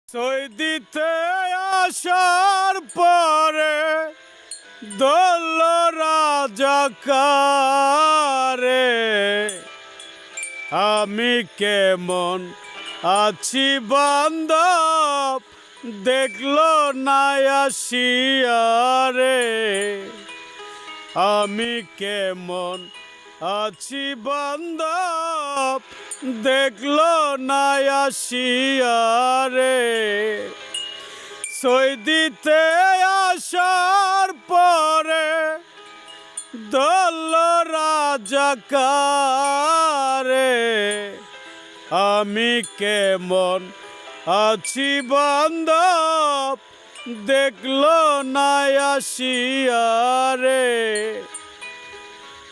সৌদিতে আসার পরে দল রাজাকারে আমি কেমন আছি বান্ধব দেখলো না আসিয়ারে আমি কেমন আছি বান্ধব দেখলো না আসিয়ারে সৌদিতে আসার পরে দল রাজাকারে আমি কেমন আছি বান্ধব দেখলো না আসিয়ারে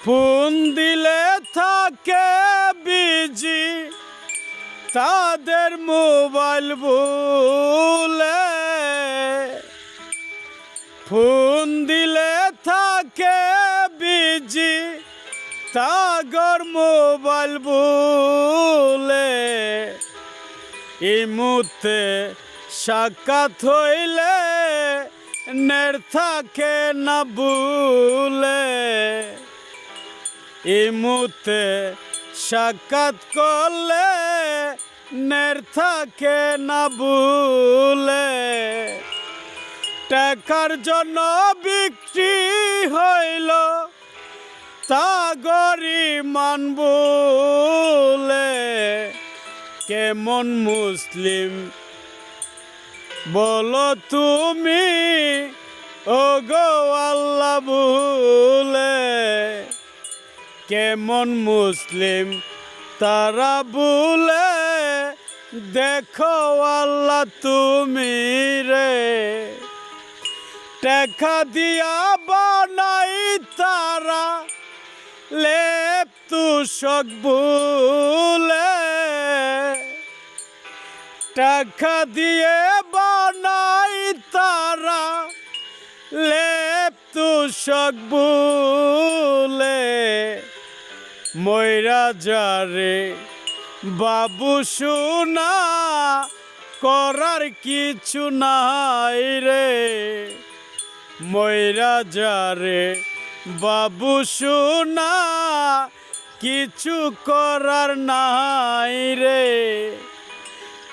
ফোন দিলে থাকে বিজি তাদের মোবাইল ভুলে ফোন দিলে থাকে বিজি তাগর মোবাইল ভুলে এই মুহূর্তে সাক্ষাৎ হইলে নের থাকে না ভুলে এই মুহূর্তে সাক্ষাৎ করলে নের থাকে না ভুলে টাকার জন্য বিক্রি হইল তাগরি মান বলে কেমন মুসলিম বলো তুমি ও গো আল্লাহ ভুলে কেমন মুসলিম তারা ভুলে দেখো আল্লাহ তুমি রে টাকা দিয়া বানাই তারা লেপ তুষক ভুলে টাকা দিয়ে বানাই তারা লেপ তুষক ভুলে ময়রা যারে বাবু সোনা করার কিছু নাই রে ময়রা যারে বাবু সোনা কিছু করার নাই রে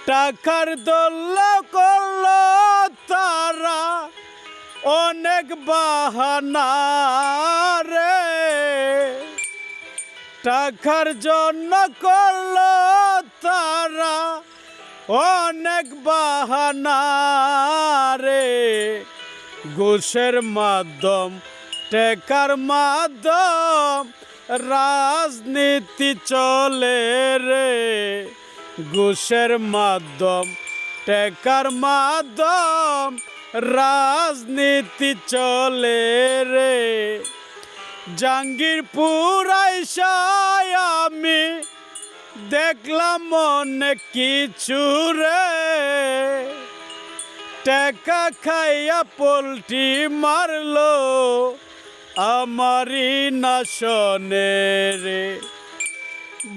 টাকার দোল্লা করল তারা অনেক বাহানা রে টাকার জন্য করল তারা অনেক বাহানা রে ঘুষের মাধ্যম টাকার মাধ্যম রাজনীতি চলে রে ঘুষের মাধ্যম টাকার মাধ্যম রাজনীতি চলে রে জাঙ্গিরপুর আইসায় আমি দেখলাম অনেক কিছু রে টাকা খাইয়া পোল্ট্রি মারলো আমারই না শোনে রে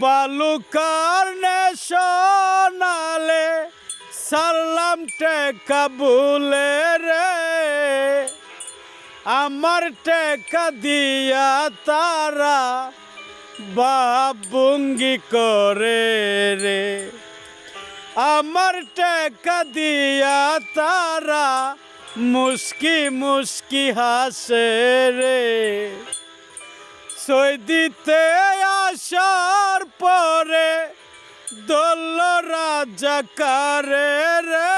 বালুকার নেশনালে সালাম টেকা বলে রে আমার টেকা দিয়া তারা বাবুঙ্গি করে রে আমার টেকা দিয়া তারা মুস্কি মুস্কি হাসে রে সৌদিতে আসার পরে দল রাজাকারে রে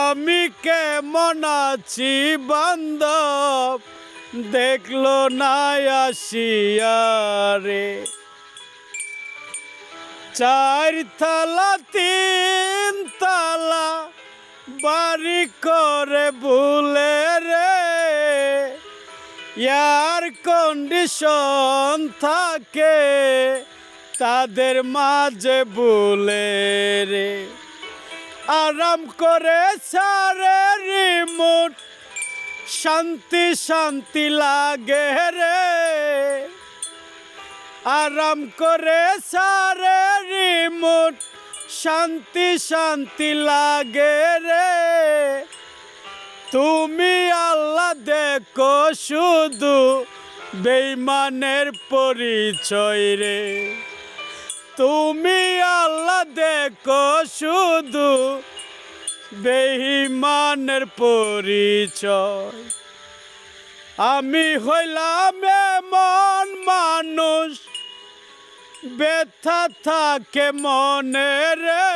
আমি কেমন আছি বান্ধব দেখলো না আসিয়ারে চার তালা তিন তালা বাড়ি করে ভুলে রে এয়ার কন্ডিশন থাকে তাদের মাঝে ভুলে রে আরাম করে সারে রিমোট শান্তি শান্তি লাগে রে আরাম করে সারে রিমোট শান্তি শান্তি লাগে রে, তুমি আল্লাহ দেখো শুধু বেঈমানের পরিচয় রে, তুমি আল্লাহ দেখো শুধু বেঈমানের পরিচয়। আমি হইলাম এমন মানুষ ব্যথা থাকে মনে রে,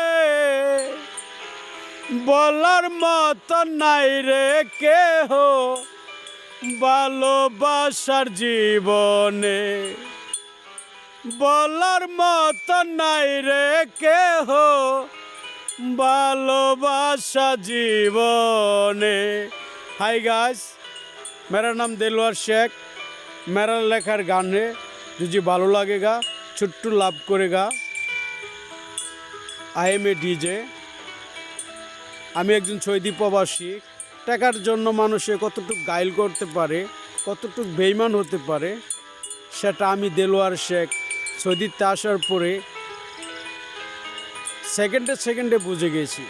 বলার মতো নাই রে কেহ ভালোবাসার জীবনে, বলার মতো নাই রে কেহ ভালোবাসা জীবনে। हाय गाइस, मेरा नाम दिलवर शेख। मेरा लेखार गान है जो भालो लगेगा छुट्टू लाभ करेगा। I am a DJ. আমি একজন সৌদি প্রবাসী। টাকার জন্য মানুষে কতটুকু গাইল করতে পারে, কতটুকু বেঈমান হতে পারে, সেটা আমি দেলোয়ার শেখ সৌদিতে আসার পরে সেকেন্ডে বুঝে গেছি।